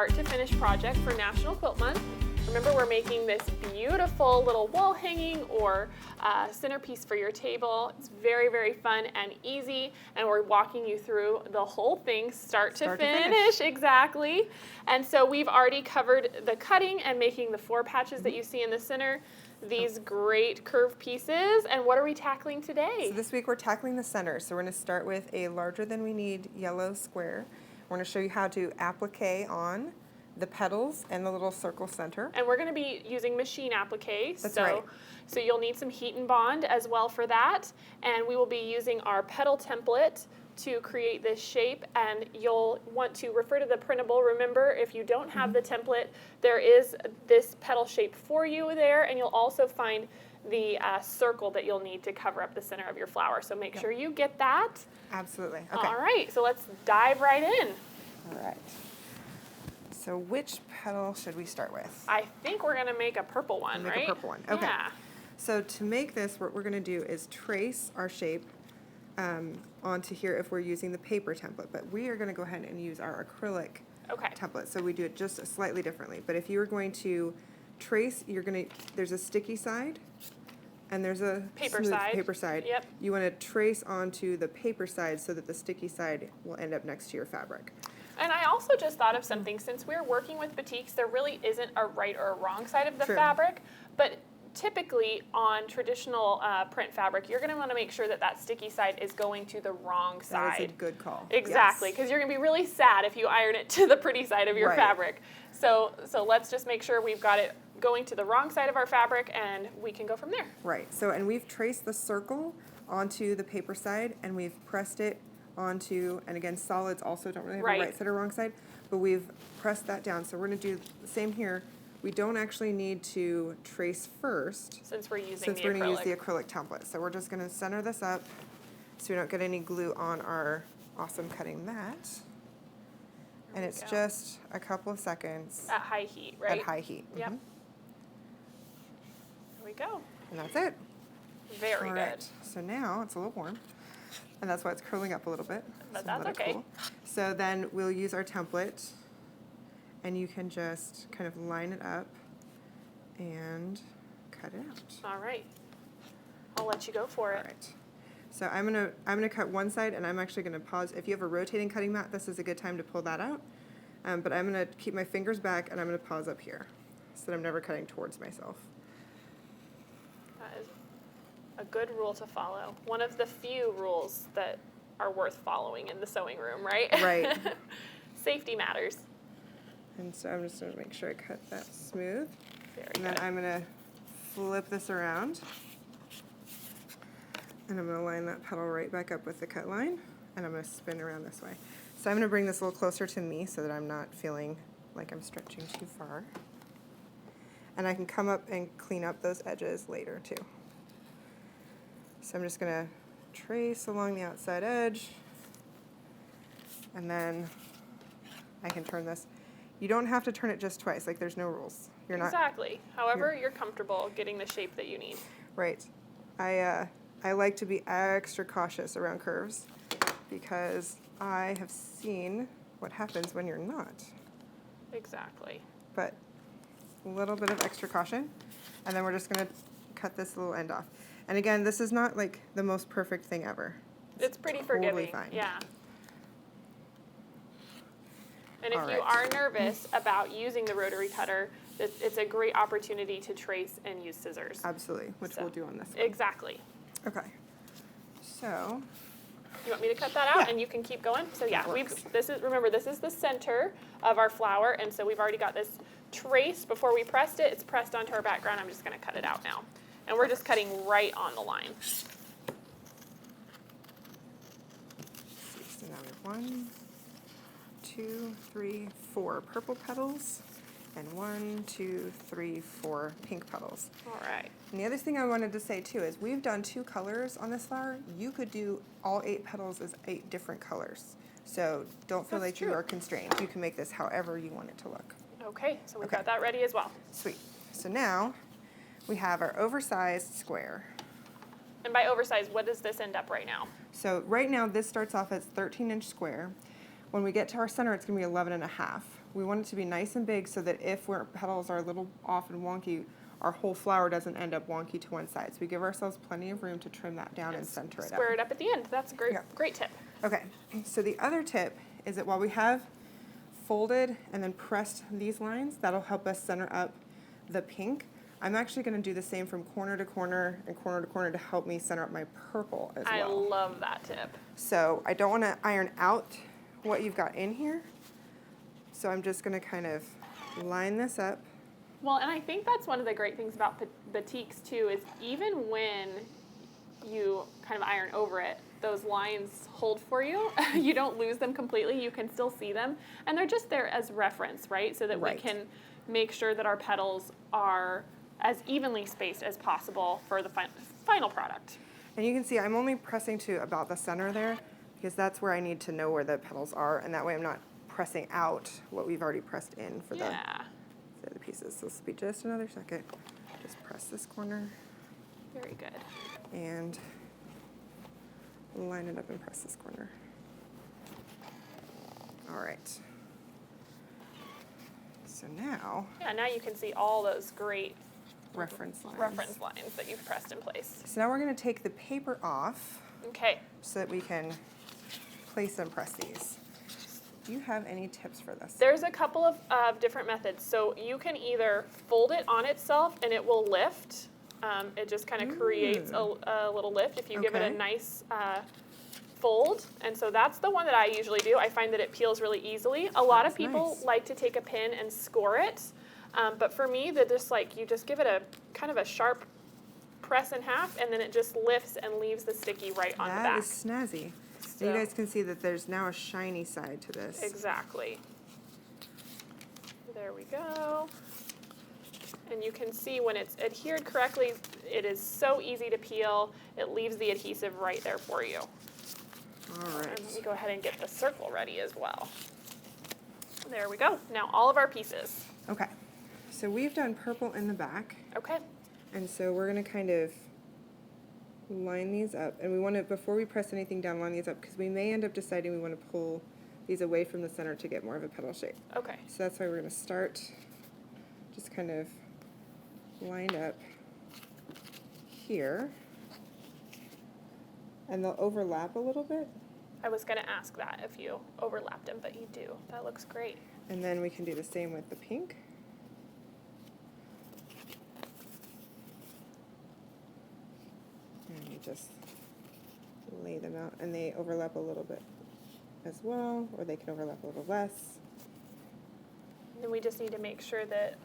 start to finish project for National Quilt Month. Remember, we're making this beautiful little wall hanging or centerpiece for your table. It's very, very fun and easy, and we're walking you through the whole thing, start to finish. Exactly. And so we've already covered the cutting and making the 4 patches that you see in the center. These great curved pieces. And what are we tackling today? So this week we're tackling the center. So we're going to start with a larger than we need yellow square. We're going to show you how to applique on the petals and the little circle center. And we're going to be using machine applique. That's right. So you'll need some heat and bond as well for that. And we will be using our petal template to create this shape, and you'll want to refer to the printable. Remember, if you don't have the template, there is this petal shape for you there, and you'll also find the circle that you'll need to cover up the center of your flower. So make sure you get that. Absolutely. Okay. All right, so let's dive right in. All right. So which petal should we start with? I think we're gonna make a purple one, right? Make a purple one. Okay. Yeah. So to make this, what we're going to do is trace our shape onto here if we're using the paper template, but we are going to go ahead and use our acrylic template. So we do it just slightly differently. But if you were going to trace, there's a sticky side and there's a paper smooth side. paper side. Yep. You want to trace onto the paper side so that the sticky side will end up next to your fabric. And I also just thought of something. Since we're working with batiks, there really isn't a right or a wrong side of the fabric, but typically on traditional print fabric, you're going to want to make sure that that sticky side is going to the wrong side. That is a good call. Exactly, because you're going to be really sad if you iron it to the pretty side of your fabric. So let's just make sure we've got it going to the wrong side of our fabric, and we can go from there. Right. So, and we've traced the circle onto the paper side, and we've pressed it onto, and again, solids also don't really have a right side or wrong side, but we've pressed that down. So we're going to do the same here. We don't actually need to trace first since we're using we're going to use the acrylic template. So we're just going to center this up so we don't get any glue on our awesome cutting mat. And it's just a couple of seconds. At high heat, right? At high heat. Yep. There we go. And that's it. Very good. Right. So now it's a little warm, and that's why it's curling up a little bit. But that's okay. Cool. So then we'll use our template, and you can just kind of line it up and cut it out. All right. I'll let you go for it. All right. So I'm gonna cut one side, and I'm actually gonna pause. If you have a rotating cutting mat, this is a good time to pull that out. But I'm gonna keep my fingers back, and I'm gonna pause up here, so that I'm never cutting towards myself. That is a good rule to follow. One of the few rules that are worth following in the sewing room, right? Right. Safety matters. And so I'm just going to make sure I cut that smooth. Very and then I'm going to flip this around. And I'm going to line that petal right back up with the cut line. And I'm going to spin around this way. So I'm going to bring this a little closer to me so that I'm not feeling like I'm stretching too far. And I can come up and clean up those edges later too. So I'm just going to trace along the outside edge. And then I can turn this. You don't have to turn it just twice, like there's no rules. You're not exactly. However, you're comfortable getting the shape that you need. Right. I like to be extra cautious around curves because I have seen what happens when you're not. Exactly. But a little bit of extra caution, and then we're just going to cut this little end off. And again, this is not like the most perfect thing ever. It's pretty totally forgiving. Fine. Yeah. And if you are nervous about using the rotary cutter, it's a great opportunity to trace and use scissors. Absolutely, which we'll do on this one. Exactly. Okay. So. You want me to cut that out and you can keep going? So yeah, remember this is the center of our flower, and so we've already got this trace before we pressed it. It's pressed onto our background. I'm just going to cut it out now. And we're just cutting right on the line. So now we have 1, 2, 3, 4 purple petals, and 1, 2, 3, 4 pink petals. All right. And the other thing I wanted to say too is we've done 2 colors on this flower. You could do all 8 petals as 8 different colors. So don't feel like you are constrained. You can make this however you want it to look. Okay, so we've got that ready as well. Sweet. So now we have our oversized square. And by oversized, what does this end up right now? So right now this starts off as 13-inch square. When we get to our center, it's going to be 11 and a half. we want it to be nice and big so that if our petals are a little off and wonky, our whole flower doesn't end up wonky to one side. So we give ourselves plenty of room to trim that down and center it up. Square it up at the end. That's a great, great tip. Okay, so the other tip is that while we have folded and then pressed these lines, that'll help us center up the pink. I'm actually going to do the same from corner to corner and corner to corner to help me center up my purple as well. I love that tip. So I don't want to iron out what you've got in here. So I'm just going to kind of line this up. Well, and I think that's one of the great things about batiks too, is even when you kind of iron over it, those lines hold for you. You don't lose them completely. You can still see them. And they're just there as reference, right? So that we can make sure that our petals are as evenly spaced as possible for the final product. And you can see I'm only pressing to about the center there because that's where I need to know where the petals are, and that way I'm not pressing out what we've already pressed in for the other pieces. So this will be just another second. Just press this corner. Very good. And line it up and press this corner. All right. So now. Yeah, now you can see all those great reference lines that you've pressed in place. So now we're going to take the paper off. Okay. So that we can place and press these. Do you have any tips for this? There's a couple of different methods. So you can either fold it on itself and it will lift. It just kind of creates a little lift if you give it a nice fold. And so that's the one that I usually do. I find that it peels really easily. A lot of people like to take a pin and score it. But for me, you just give it a kind of a sharp press in half, and then it just lifts and leaves the sticky right on the back. That is snazzy. So you guys can see that there's now a shiny side to this. Exactly. There we go. And you can see when it's adhered correctly, it is so easy to peel. It leaves the adhesive right there for you. All right. And let me go ahead and get the circle ready as well. There we go. Now all of our pieces. Okay. So we've done purple in the back. Okay. And so we're going to kind of line these up. And we want to, before we press anything down, line these up because we may end up deciding we want to pull these away from the center to get more of a petal shape. Okay. So that's why we're going to start just kind of lined up here. And they'll overlap a little bit. I was going to ask that if you overlapped them, but you do. That looks great. And then we can do the same with the pink. And you just lay them out, and they overlap a little bit as well, or they can overlap a little less. And then we just need to make sure that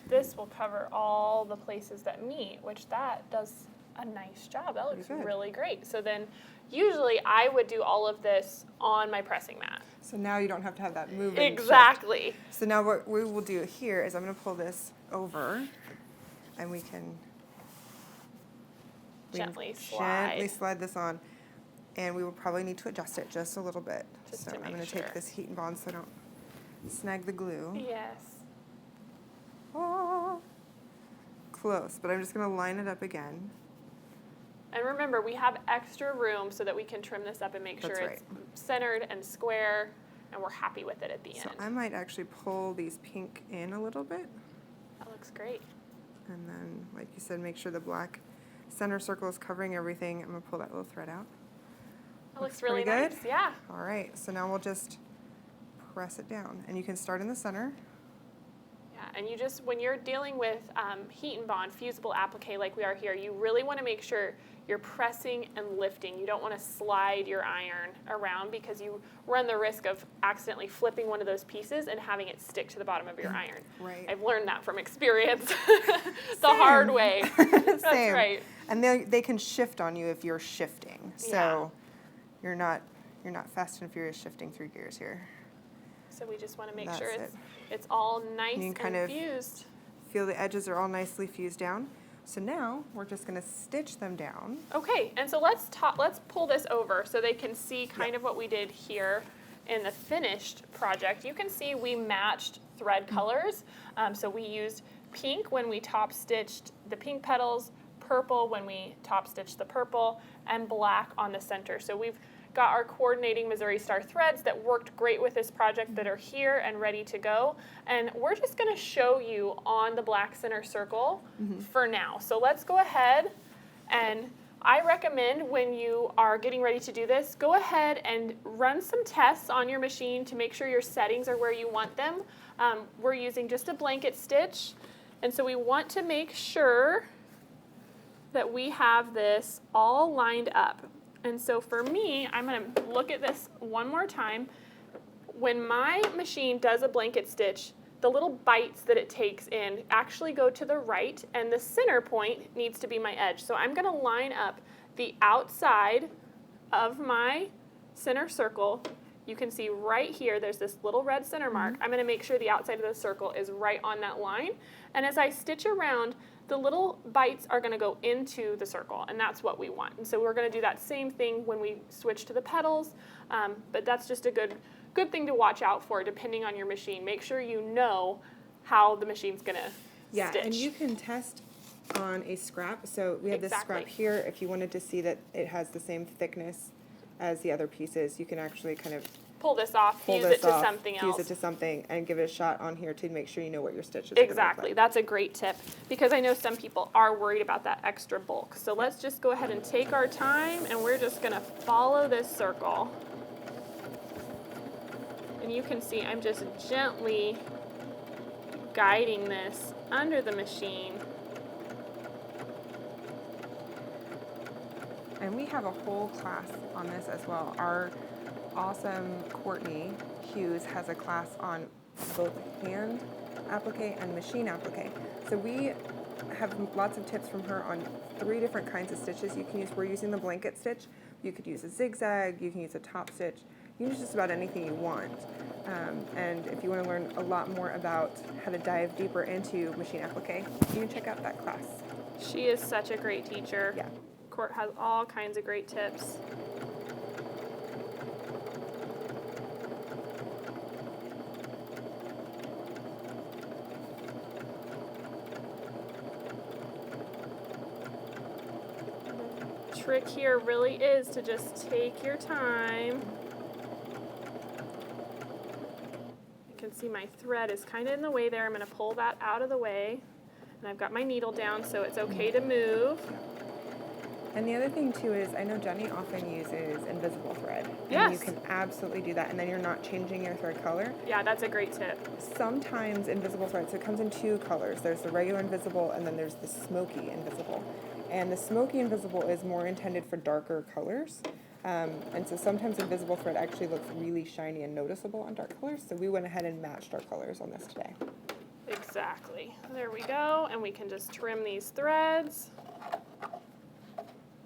this will cover all the places that meet, which that does a nice job. That looks really great. So then usually I would do all of this on my pressing mat. So now you don't have to have that moving. Exactly. Shift. So now what we will do here is I'm going to pull this over, and we can gently slide this on, and we will probably need to adjust it just a little bit. So I'm going to take this heat and bond so I don't snag the glue. Yes. Oh, close, but I'm just going to line it up again. And remember, we have extra room so that we can trim this up and make sure it's centered and square, and we're happy with it at the end. So I might actually pull these pink in a little bit. That looks great. And then, like you said, make sure the black center circle is covering everything. I'm going to pull that little thread out. That looks really nice. Yeah. All right, so now we'll just press it down. And you can start in the center. Yeah, and you just, when you're dealing with heat and bond, fusible applique like we are here, you really want to make sure you're pressing and lifting. You don't want to slide your iron around because you run the risk of accidentally flipping one of those pieces and having it stick to the bottom of your iron. Right. I've learned that from experience the hard way. That's right. And they can shift on you if you're shifting. So you're not fast and furious shifting through gears here. So we just want to make sure it's all nice and kind of fused. Feel the edges are all nicely fused down. So now we're just going to stitch them down. Okay, and so let's pull this over so they can see kind of what we did here in the finished project. You can see we matched thread colors. So we used pink when we top stitched the pink petals, purple when we top stitched the purple, and black on the center. So we've got our coordinating Missouri Star threads that worked great with this project that are here and ready to go. And we're just going to show you on the black center circle for now. So let's go ahead, and I recommend when you are getting ready to do this, go ahead and run some tests on your machine to make sure your settings are where you want them. We're using just a blanket stitch, and so we want to make sure that we have this all lined up. And so for me, I'm going to look at this one more time. When my machine does a blanket stitch, the little bites that it takes in actually go to the right, and the center point needs to be my edge. So I'm going to line up the outside of my center circle. You can see right here, there's this little red center mark. I'm going to make sure the outside of the circle is right on that line. And as I stitch around, the little bites are going to go into the circle, and that's what we want. And so we're going to do that same thing when we switch to the petals, but that's just a good thing to watch out for depending on your machine. Make sure you know how the machine's going to stitch. And you can test on a scrap. So we have this scrap here. If you wanted to see that it has the same thickness as the other pieces, you can actually kind of pull this off, fuse it to something else. Fuse it to something and give it a shot on here to make sure you know what your stitches are exactly. That's a great tip, because I know some people are worried about that extra bulk. So let's just go ahead and take our time, and we're just going to follow this circle. And you can see I'm just gently guiding this under the machine. And we have a whole class on this as well. Our awesome Courtney Hughes has a class on both hand applique and machine applique. So we have lots of tips from her on 3 different kinds of stitches you can use. We're using the blanket stitch. You could use a zigzag, you can use a top stitch, you can use just about anything you want. And if you want to learn a lot more about how to dive deeper into machine applique, you can check out that class. She is such a great teacher. Yeah. Court has all kinds of great tips. The trick here really is to just take your time. You can see my thread is kind of in the way there. I'm going to pull that out of the way. And I've got my needle down, so it's okay to move. And the other thing too is, I know Jenny often uses invisible thread. Yes. And you can absolutely do that, and then you're not changing your thread color. Yeah, that's a great tip. Sometimes invisible thread, so it comes in 2 colors. There's the regular invisible, and then there's the smoky invisible. And the smoky invisible is more intended for darker colors. And so sometimes invisible thread actually looks really shiny and noticeable on dark colors. So we went ahead and matched our colors on this today. Exactly. There we go. And we can just trim these threads.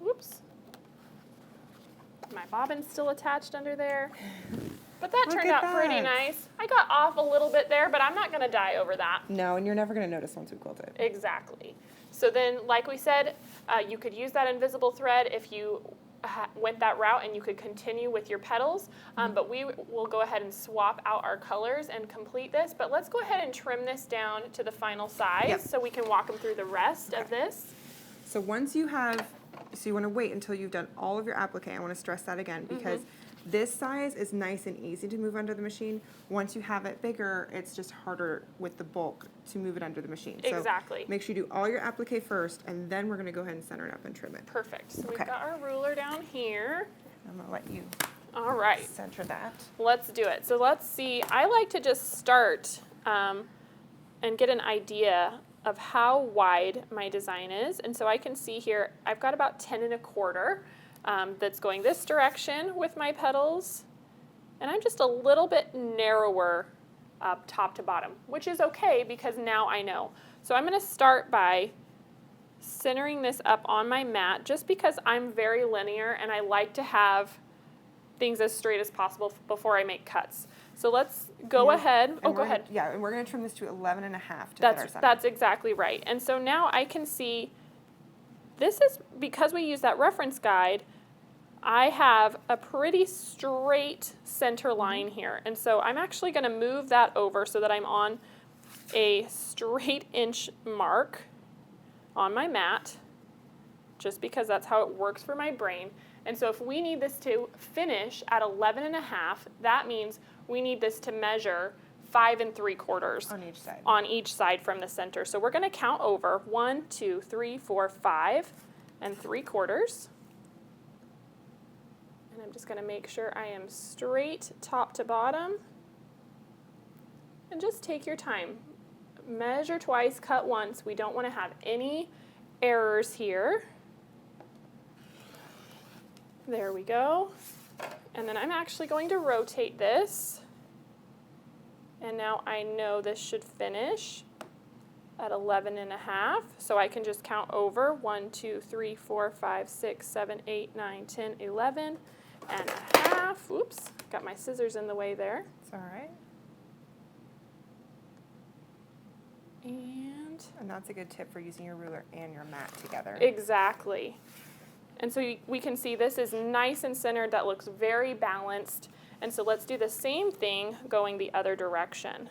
Whoops. My bobbin's still attached under there. But that turned out pretty nice. I got off a little bit there, but I'm not going to die over that. No, and you're never going to notice once we quilt it. Exactly. So then, like we said, you could use that invisible thread if you went that route, and you could continue with your petals. But we will go ahead and swap out our colors and complete this. But let's go ahead and trim this down to the final size so we can walk them through the rest of this. So once you have... So you want to wait until you've done all of your applique. I want to stress that again, because this size is nice and easy to move under the machine. Once you have it bigger, it's just harder with the bulk to move it under the machine. Exactly. So make sure you do all your applique first, and then we're going to go ahead and center it up and trim it. Perfect. So we've got our ruler down here. I'm going to let you center that. Let's do it. So let's see. I like to just start and get an idea of how wide my design is. And so I can see here, I've got about 10 1/4 that's going this direction with my petals. And I'm just a little bit narrower up top to bottom, which is okay because now I know. So I'm going to start by centering this up on my mat, just because I'm very linear and I like to have things as straight as possible before I make cuts. So let's go ahead. Oh, go ahead. Yeah, and we're going to trim this to 11 1/2 to fit our center. That's exactly right. And so now I can see, this is, because we use that reference guide, I have a pretty straight center line here. And so I'm actually going to move that over so that I'm on a straight inch mark on my mat, just because that's how it works for my brain. And so if we need this to finish at 11.5, that means we need this to measure 5 3/4 on each side. On each side from the center. So we're going to count over 1, 2, 3, 4, 5 3/4. And I'm just going to make sure I am straight top to bottom. And just take your time. Measure twice, cut once. We don't want to have any errors here. There we go. And then I'm actually going to rotate this. And now I know this should finish at 11.5. So I can just count over 1, 2, 3, 4, 5, 6, 7, 8, 9, 10, 11.5. Oops, got my scissors in the way there. It's all right. And that's a good tip for using your ruler and your mat together. Exactly. And so we can see this is nice and centered. That looks very balanced. And so let's do the same thing going the other direction.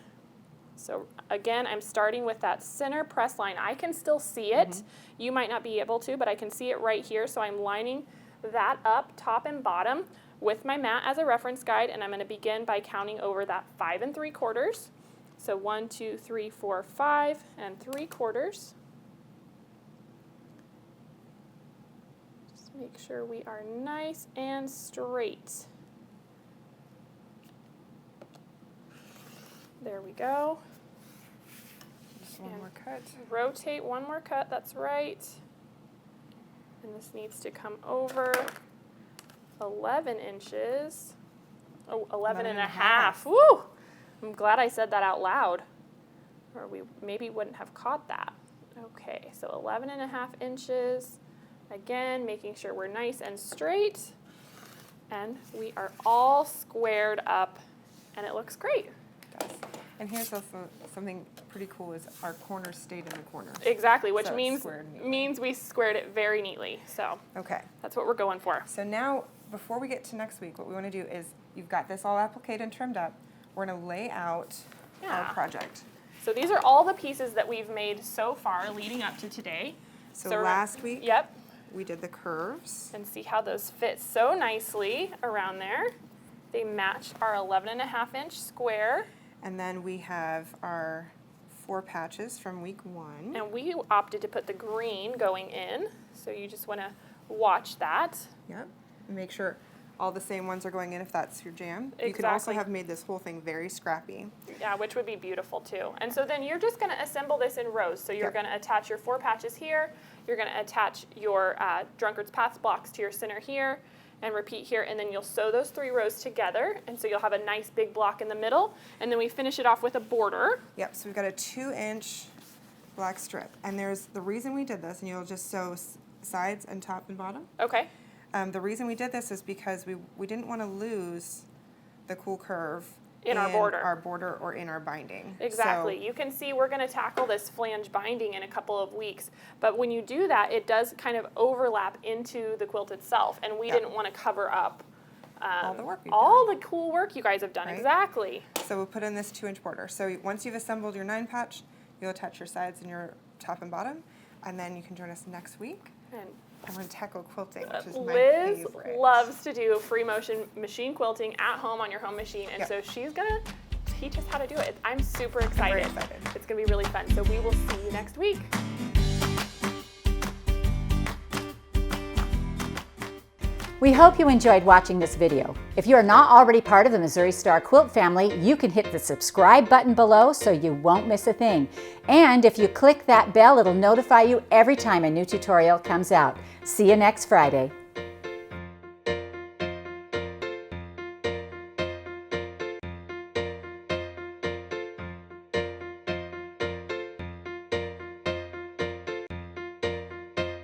So again, I'm starting with that center press line. I can still see it. You might not be able to, but I can see it right here. So I'm lining that up top and bottom with my mat as a reference guide. And I'm going to begin by counting over that 5 3/4. So 1, 2, 3, 4, 5 3/4. Just make sure we are nice and straight. There we go. Just one more cut. Rotate one more cut, that's right. And this needs to come over 11 inches. Oh, 11.5. Woo! I'm glad I said that out loud, or we maybe wouldn't have caught that. Okay, so 11.5 inches. Again, making sure we're nice and straight. And we are all squared up, and it looks great. It does. And here's also something pretty cool is our corners stayed in the corners. Exactly, which So means we squared it very neatly. So okay. That's what we're going for. So now, before we get to next week, what we want to do is, you've got this all appliqued and trimmed up. We're going to lay out our project. So these are all the pieces that we've made so far leading up to today. So last week, yep, we did the curves. and see how those fit so nicely around there. They match our 11.5 inch square. And then we have our 4 patches from week 1. And we opted to put the green going in. So you just want to watch that. Yep. And make sure all the same ones are going in if that's your jam. Exactly. You could also have made this whole thing very scrappy. Yeah, which would be beautiful too. And so then you're just going to assemble this in rows. So you're going to attach your 4 patches here. You're going to attach your Drunkard's Path blocks to your center here and repeat here. And then you'll sew those 3 rows together. And so you'll have a nice big block in the middle. And then we finish it off with a border. Yep, so we've got a 2-inch black strip. And there's the reason we did this, and you'll just sew sides and top and bottom. Okay. The reason we did this is because we didn't want to lose the cool curve in our border or in our binding. Exactly. So, you can see we're going to tackle this flange binding in a couple of weeks. But when you do that, it does kind of overlap into the quilt itself. And we didn't want to cover up all the work the cool work you guys have done. Right? Exactly. So we'll put in this 2-inch border. So once you've assembled your 9 patch, you'll attach your sides and your top and bottom. And then you can join us next week. And we're going to tackle quilting, which is my Liz favorite. loves to do free motion machine quilting at home on your home machine. And so she's going to teach us how to do it. I'm super excited. I'm very excited. It's going to be really fun. So we will see you next week. We hope you enjoyed watching this video. If you are not already part of the Missouri Star Quilt family, you can hit the subscribe button below so you won't miss a thing. And if you click that bell, it'll notify you every time a new tutorial comes out. See you next Friday.